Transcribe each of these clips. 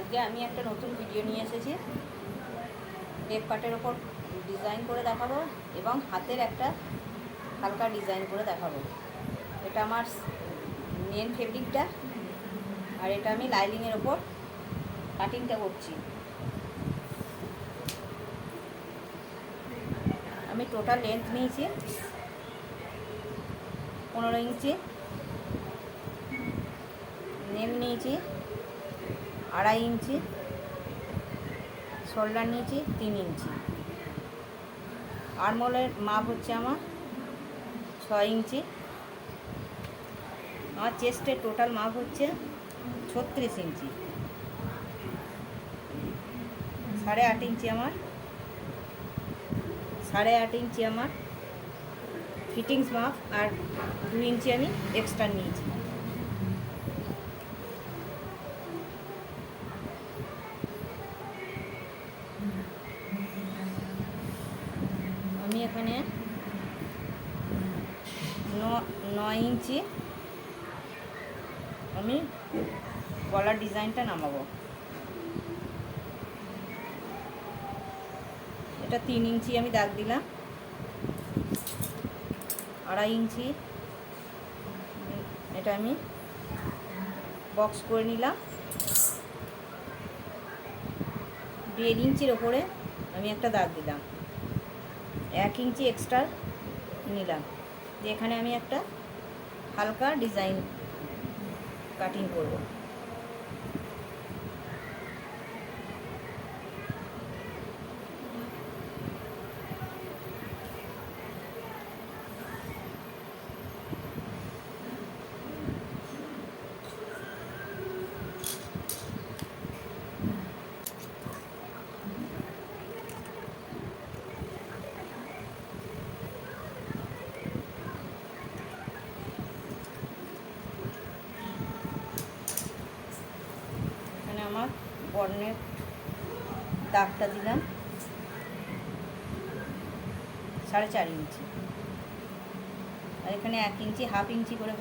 আজকে আমি একটা নতুন ভিডিও নিয়ে এসেছি। টেপ কাটের ওপর ডিজাইন করে দেখাবো এবং হাতের একটা হালকা ডিজাইন করে দেখাবো। এটা আমার মেন ফেব্রিকটা, আর এটা আমি লাইনিংয়ের ওপর কাটিংটা করছি। আমি টোটাল লেন্থ নিয়েছি 15 ইঞ্চি, নেম নিয়েছি 2.5 ইঞ্চি, শোল্ডার নিয়েছি 3 ইঞ্চি, আর্মহোলের মাপ হচ্ছে আমার 6 ইঞ্চি, আমার চেস্টের টোটাল মাপ হচ্ছে 36 ইঞ্চি, 8.5 ইঞ্চি আমার 8.5 ইঞ্চি আমার ফিটিংস মাপ, আর 2 ইঞ্চি আমি এক্সট্রা নিয়েছি। আমি এখানে 9 ইঞ্চি আমি গলার ডিজাইনটা নামাবো। এটা 3 ইঞ্চি আমি দাগ দিলাম, 2.5 ইঞ্চি এটা আমি বক্স করে নিলাম, 1.5 ইঞ্চির ওপরে আমি একটা দাগ দিলাম, 1 ইঞ্চি এক্সট্রা নিলাম। এখানে আমি একটা হালকা ডিজাইন কাটিং করব। আমার বর্ণের দাগটা দিলাম 4.5 ইঞ্চি, আর এখানে 1 ইঞ্চি 1/2 ইঞ্চি করে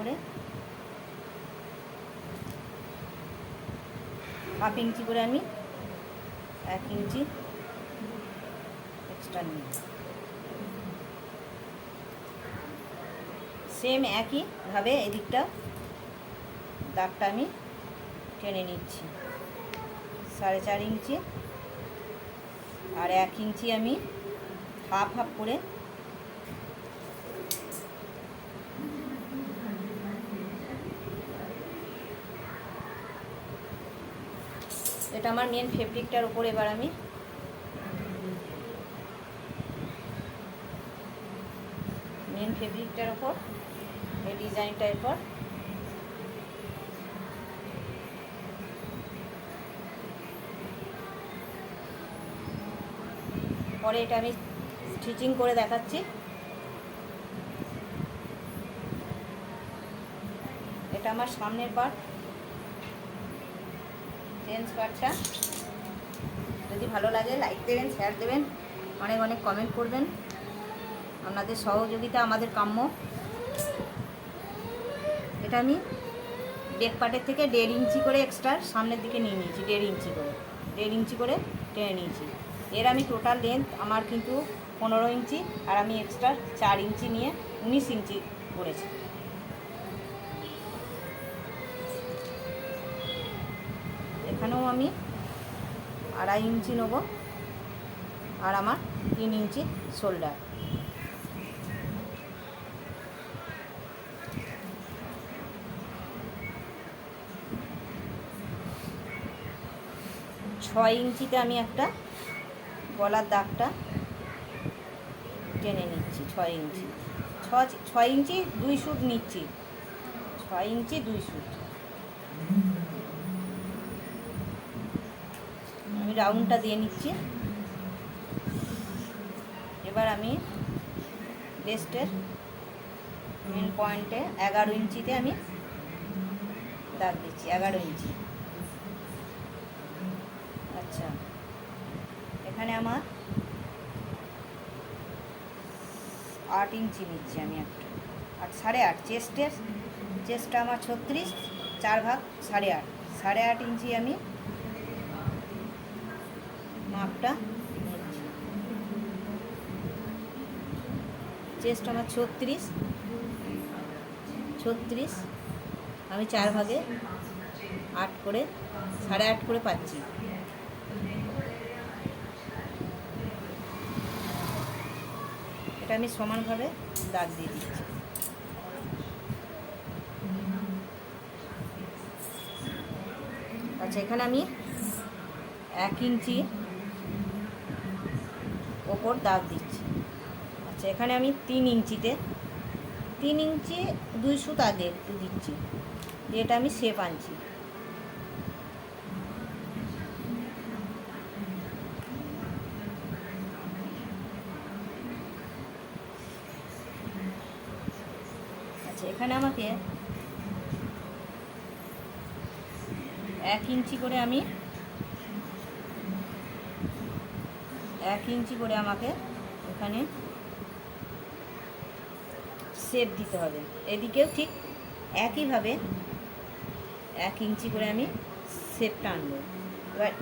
1/2 ইঞ্চি করে আমি 1 ইঞ্চি এক্সট্রা নিই। সেম একইভাবে এদিকটা দাগটা আমি টেনে নিচ্ছি 4.5 ইঞ্চি, আর 1 ইঞ্চি আমি হাফ করে এটা আমার মেন ফেব্রিকটার উপর এবার আমি এই ডিজাইনটার উপর পরে এটা আমি স্টিচিং করে দেখাচ্ছি। এটা আমার সামনের পার্ট, জেন্টস পার্টটা। যদি ভালো লাগে লাইক দেবেন, শেয়ার দেবেন, অনেক অনেক কমেন্ট করবেন। আপনাদের সহযোগিতা আমাদের কাম্য। এটা আমি ব্যাক পার্টের থেকে 1.5 ইঞ্চি করে এক্সট্রা সামনের দিকে নিয়ে নিয়েছি, 1.5 ইঞ্চি করে টেনে নিয়েছি। এর আমি টোটাল লেন্থ আমার কিন্তু 15 ইঞ্চি, আর আমি এক্সট্রা 4 ইঞ্চি নিয়ে 19 ইঞ্চি করেছি। এখানেও আমি 2.5 ইঞ্চি নেব, আর আমার 3 ইঞ্চি শোল্ডার। ছয় ইঞ্চিতে আমি একটা গলার দাগটা টেনে নিচ্ছি। 6 ইঞ্চি 2 সুত নিচ্ছি, 6 ইঞ্চি 2 সুত। আমি রাউন্ডটা দিয়ে নিচ্ছি। এবার আমি ব্রেস্টের মেন পয়েন্টে 11 ইঞ্চিতে আমি দাগ দিচ্ছি, 11 ইঞ্চি। আচ্ছা, এখানে আমার 8 ইঞ্চি নিচ্ছি আমি একটা, 8.5 চেস্টটা আমার 36, 4 ভাগ 8.5 ইঞ্চি আমি মাপটা চেস্ট আমার 36, আমি 4 ভাগে 8 করে 8.5 করে পাচ্ছি। এটা আমি সমানভাবে দাগ দিয়ে দিচ্ছি। আচ্ছা, এখানে আমি 1 ইঞ্চি ওপর দাগ দিচ্ছি। আচ্ছা, এখানে আমি 3 ইঞ্চি 2 সুত আগে একটু দিচ্ছি, দিয়ে এটা আমি শেপ আনছি। আচ্ছা, এখানে আমাকে 1 ইঞ্চি করে আমাকে এখানে শেপ দিতে হবে। এদিকেও ঠিক একইভাবে 1 ইঞ্চি করে আমি শেপটা আনবো। এবার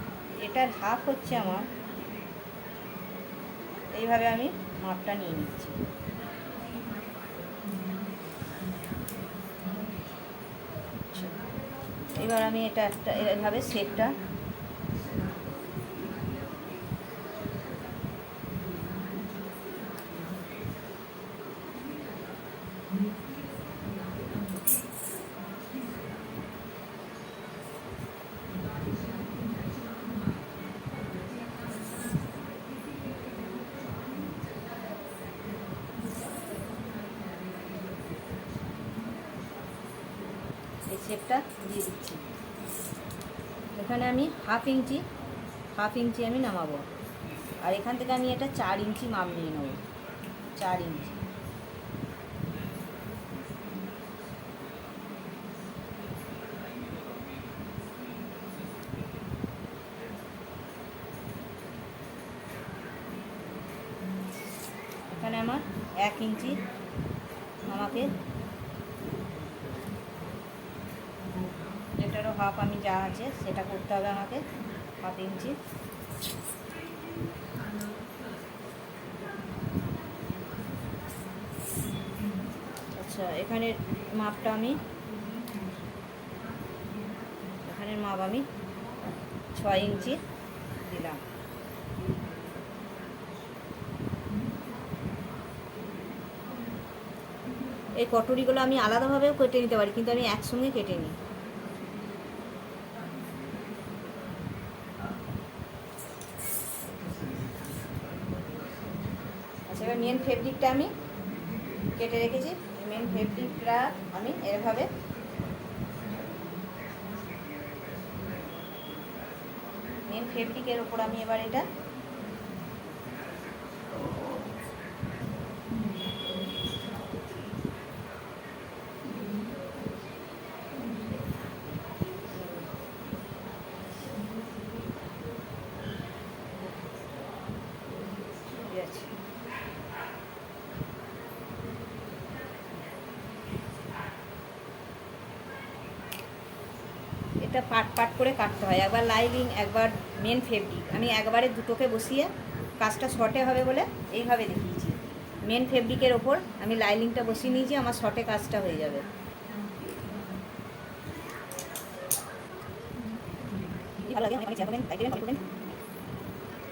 এটার হাফ হচ্ছে আমার, এইভাবে আমি মাপটা নিয়ে নিচ্ছি। এবার আমি এটা একটা এইভাবে শেপটা এই শেপটা দিয়ে দিচ্ছি। এখানে আমি হাফ ইঞ্চি আমি নামাবো, আর এখান থেকে আমি এটা 4 ইঞ্চি মাপ নিয়ে নেব। 4 ইঞ্চি এখানে আমার 1 ইঞ্চি আমাকে, এটারও হাফ আমি যা আছে সেটা করতে হবে আমাকে, হাফ ইঞ্চি। আচ্ছা, এখানের মাপটা আমি, এখানের মাপ আমি 6 ইঞ্চি দিলাম। এই কটুরিগুলো আমি আলাদাভাবেও কেটে নিতে পারি, কিন্তু আমি একসঙ্গে কেটে নিই। আচ্ছা, এবার মেন ফেব্রিকটা আমি কেটে রেখেছি। মেন ফেব্রিকটা আমি এভাবে মেন ফেব্রিকের ওপর আমি এবার এটা এটা পাট করে কাটতে হয়, একবার লাইনিং একবার মেন ফেব্রিক। আমি একবারে দুটোকে বসিয়ে কাজটা শর্টে হবে বলে এইভাবে দেখিয়েছি। মেন ফেব্রিকের ওপর আমি লাইনিংটা বসিয়ে নিয়েছি, আমার শর্টে কাজটা হয়ে যাবে। ভালো লাগে অনেক শেয়ার করবেন, লাইক দেবেন, কমেন্ট করবেন,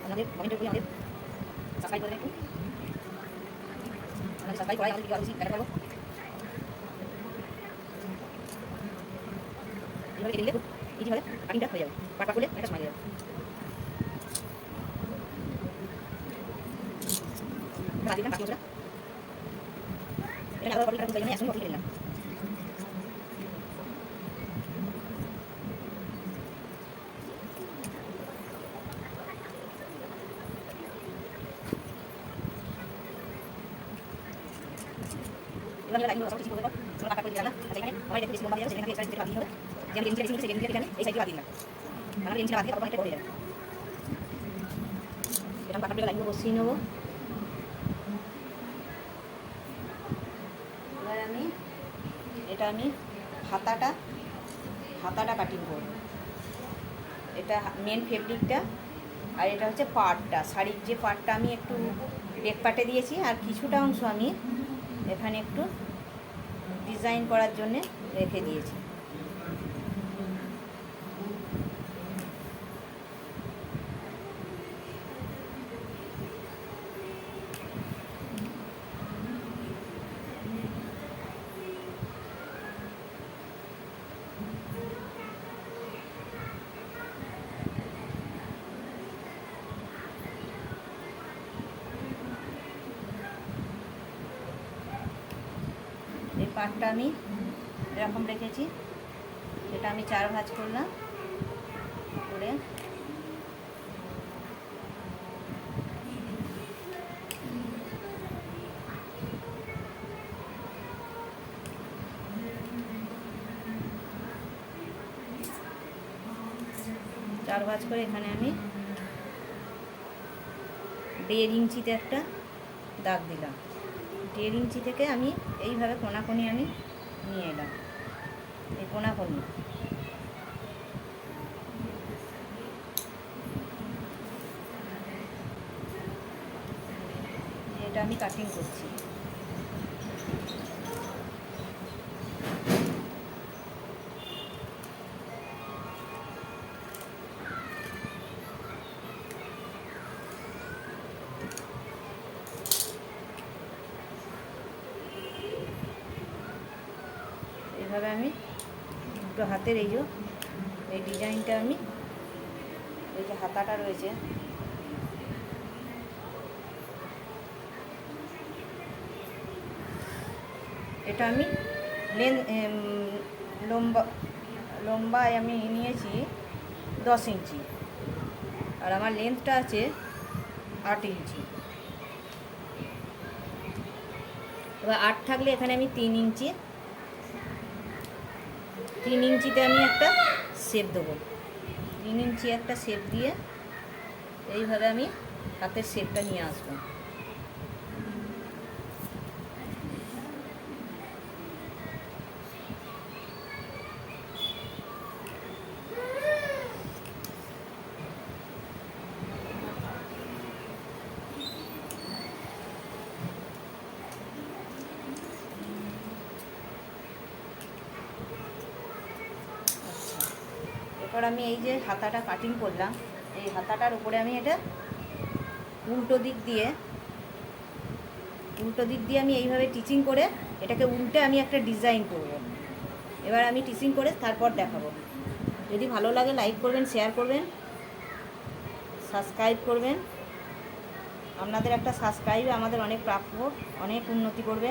আমাদের কমেন্টের উপরে আমাদের সাবস্ক্রাইব করে দেবেন। একটু আমাদের সাবস্ক্রাইব করাই আমাদের ভিডিও আরও বেশি দেখা করবো। এইভাবে কেটে দিলে খুব ইজিভাবে কাটিংটা হয়ে যাবে। পাট করলে একটা সময় যাবে। বাদ দিলাম বাকি মশলা, এটা আলাদা করে কাটতে চাই না, একসঙ্গে কেটে নিলাম। এবার লাইন সব কিছু করে দাও, তোমরা কাটা করে দিলাম। আচ্ছা, এখানে আমার দেখতে বেশি লম্বা হয়ে যাবে, সেখানে এক্সট্রা কিছু বাদ দিতে হবে। যেমন রেঞ্জটা বেশি নিচ্ছে, রেঞ্জটা এখানে এই সাইডে বাদ দিলাম। আমার রেঞ্জটা বাদ দিয়ে তারপর এটা পড়ে যাবে। এটা কাটা করে লাইনগুলো বসিয়ে নেবো। এবার আমি হাতাটা কাটিং করব। এটা মেন ফেব্রিকটা আর এটা হচ্ছে পাড়টা, শাড়ির যে পাড়টা আমি একটু বেক পাটে দিয়েছি, আর কিছুটা অংশ আমি এখানে একটু ডিজাইন করার জন্যে রেখে দিয়েছি। এই পাটটা আমি এরকম রেখেছি, এটা আমি 4 ভাঁজ করলাম করে এখানে আমি 1.5 ইঞ্চিতে একটা দাগ দিলাম। 1.5 ইঞ্চি থেকে আমি এইভাবে কোনাকুনি আমি নিয়ে এলাম, এই কোনাকুনি এটা আমি কাটিং করছি। এইভাবে আমি দুটো হাতের এই ডিজাইনটা আমি, এই যে হাতাটা রয়েছে এটা আমি লম্বায় আমি নিয়েছি 10 ইঞ্চি, আর আমার লেন্থটা আছে 8 ইঞ্চি। এবার 8 থাকলে এখানে আমি 3 ইঞ্চিতে আমি একটা শেপ দেবো। 3 ইঞ্চি একটা শেপ দিয়ে এইভাবে আমি হাতের শেপটা নিয়ে আসবো। এরপর আমি এই যে হাতাটা কাটিং করলাম, এই হাতাটার উপরে আমি এটা উল্টো দিক দিয়ে আমি এইভাবে টিচিং করে এটাকে উল্টে আমি একটা ডিজাইন করব। এবার আমি টিচিং করে তারপর দেখাবো। যদি ভালো লাগে লাইক করবেন, শেয়ার করবেন, সাবস্ক্রাইব করবেন। আপনাদের একটা সাবস্ক্রাইবে আমাদের অনেক প্রাপ্য, অনেক উন্নতি করবে।